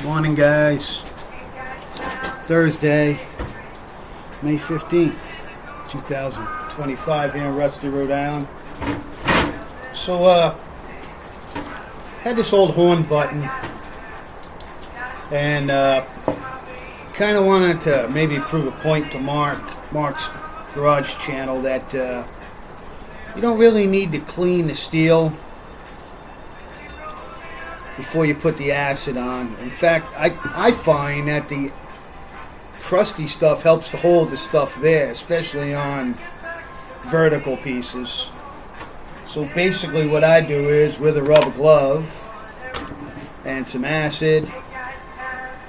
Morning, guys. Thursday, May 15th, 2025 here in Rusty, Rhode Island. So, had this old horn button and kind of wanted to maybe prove a point to Mark's Garage channel that you don't really need to clean the steel before you put the acid on. In fact, I find that the crusty stuff helps to hold the stuff there, especially on vertical pieces. So basically what I do is, with a rubber glove and some acid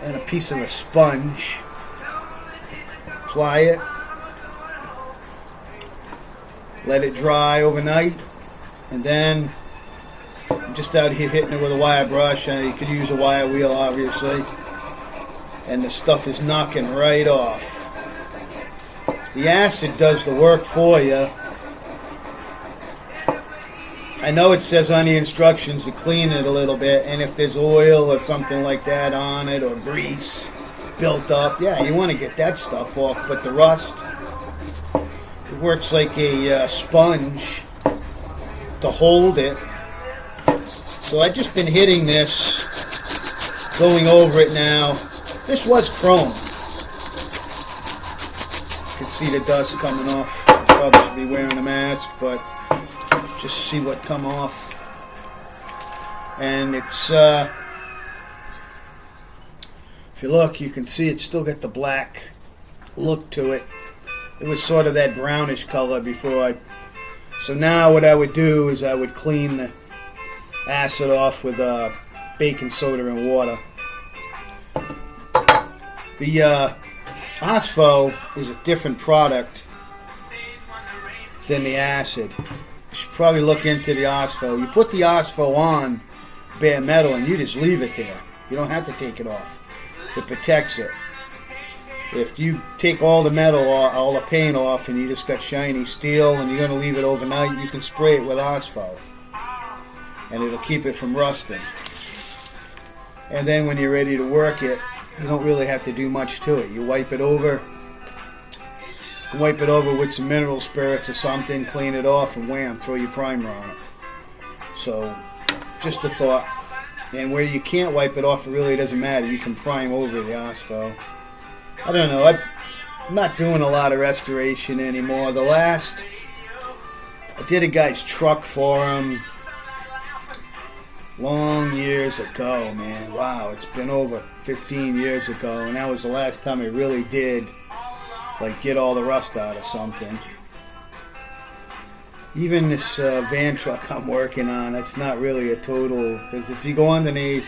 and a piece of a sponge, apply it, let it dry overnight, and then I'm just out here hitting it with a wire brush, and you could use a wire wheel, obviously, and the stuff is knocking right off. The acid does the work for you. I know it says on the instructions to clean it a little bit, and if there's oil or something like that on it, or grease built up, yeah, you want to get that stuff off. But the rust, it works like a sponge to hold it. So I've just been hitting this, going over it now. This was chrome. You can see the dust coming off. Probably should be wearing a mask, but just see what come off. And it's, if you look, you can see it's still got the black look to it. It was sort of that brownish color before. So now what I would do is I would clean the acid off with baking soda and water. The OSFO is a different product than the acid. You should probably look into the OSFO. You put the OSFO on bare metal and you just leave it there. You don't have to take it off. It protects it. If you take all the metal, all the paint off, and you just got shiny steel and you're going to leave it overnight, you can spray it with OSFO, and it'll keep it from rusting. And then when you're ready to work it, you don't really have to do much to it. You wipe it over. You can wipe it over with some mineral spirits or something, clean it off, and wham, throw your primer on it. So, just a thought. And where you can't wipe it off, it really doesn't matter. You can prime over the OSFO. I don't know. I'm not doing a lot of restoration anymore. I did a guy's truck for him long years ago, man. Wow, it's been over 15 years ago, and that was the last time I really did get all the rust out of something. Even this van truck I'm working on, it's not really a total, because if you go underneath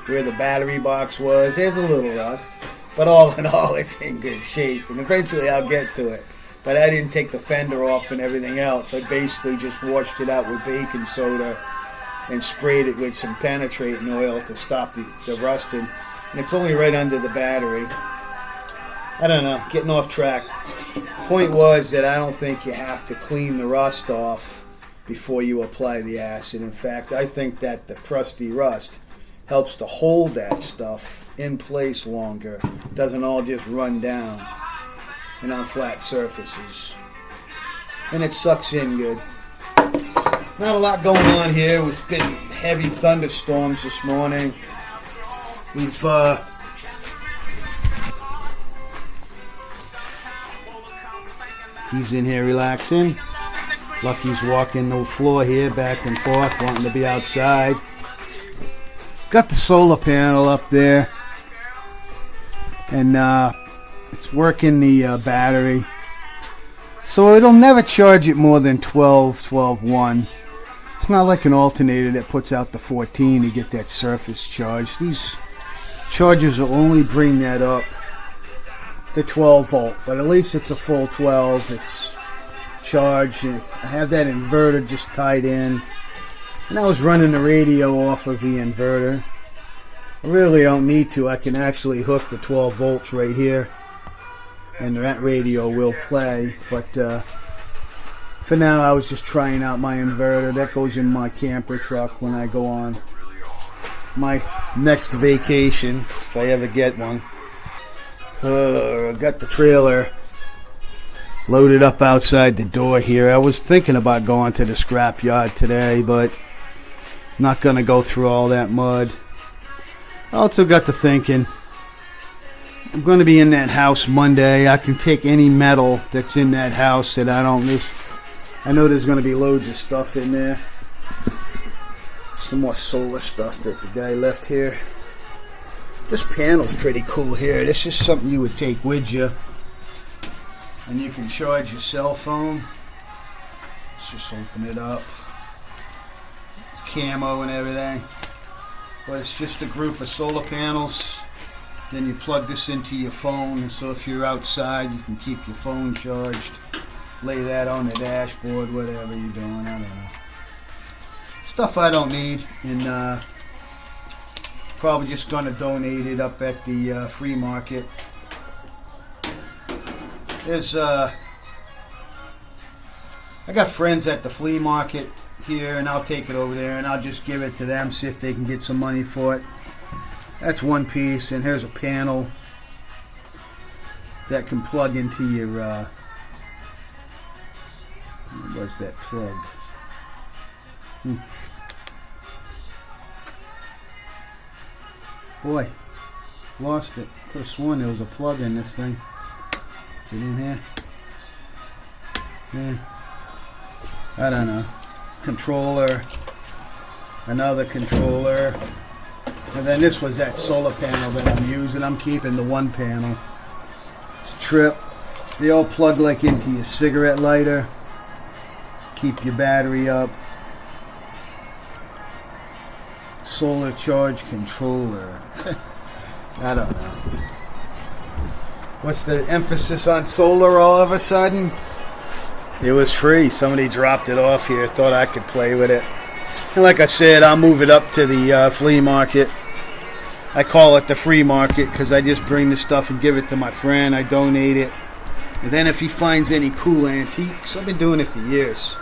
where the battery box was, there's a little rust, but all in all, it's in good shape, and eventually I'll get to it. But I didn't take the fender off and everything else. I basically just washed it out with baking soda and sprayed it with some penetrating oil to stop the rusting. And it's only right under the battery. I don't know, getting off track. Point was that I don't think you have to clean the rust off before you apply the acid. In fact, I think that the crusty rust helps to hold that stuff in place longer. It doesn't all just run down and on flat surfaces. And it sucks in good. Not a lot going on here. It's been heavy thunderstorms this morning. He's in here relaxing. Lucky's walking the floor here back and forth, wanting to be outside. Got the solar panel up there, and it's working the battery. So it'll never charge it more than 12.1. It's not like an alternator that puts out the 14 to get that surface charge. These chargers will only bring that up to 12 volt, but at least it's a full 12. It's charged. I have that inverter just tied in, and I was running the radio off of the inverter. I really don't need to. I can actually hook the 12 volts right here, and that radio will play. But for now, I was just trying out my inverter. That goes in my camper truck when I go on my next vacation, if I ever get one. I got the trailer loaded up outside the door here. I was thinking about going to the scrapyard today, but not going to go through all that mud. I also got to thinking, I'm going to be in that house Monday. I can take any metal that's in that house that I don't need. I know there's going to be loads of stuff in there. Some more solar stuff that the guy left here. This panel's pretty cool here. This is something you would take with you. And you can charge your cell phone. Let's just open it up. It's camo and everything. But it's just a group of solar panels. Then you plug this into your phone. And so if you're outside, you can keep your phone charged. Lay that on the dashboard, whatever you're doing. I don't know. Stuff I don't need. And probably just going to donate it up at the flea market. There's I got friends at the flea market here, and I'll take it over there and I'll just give it to them, see if they can get some money for it. That's one piece, and here's a panel that can plug into your what's that plug? Boy, lost it. Could have sworn there was a plug in this thing. Is it in here? Yeah. I don't know. Controller. Another controller. And then this was that solar panel that I'm using. I'm keeping the one panel. It's a trip. They all plug like into your cigarette lighter. Keep your battery up. Solar charge controller. I don't know. What's the emphasis on solar all of a sudden? It was free. Somebody dropped it off here. Thought I could play with it. And like I said, I'll move it up to the flea market. I call it the free market because I just bring the stuff and give it to my friend. I donate it. And then if he finds any cool antiques, I've been doing it for years.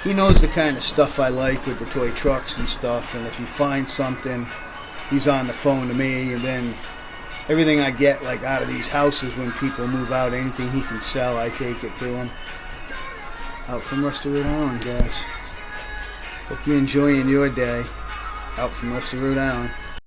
He knows the kind of stuff I like with the toy trucks and stuff. And if he finds something, he's on the phone to me. And then everything I get like out of these houses when people move out, anything he can sell, I take it to him. Out from Rusty, Rhode Island, guys. Hope you're enjoying your day out from Rusty, Rhode Island.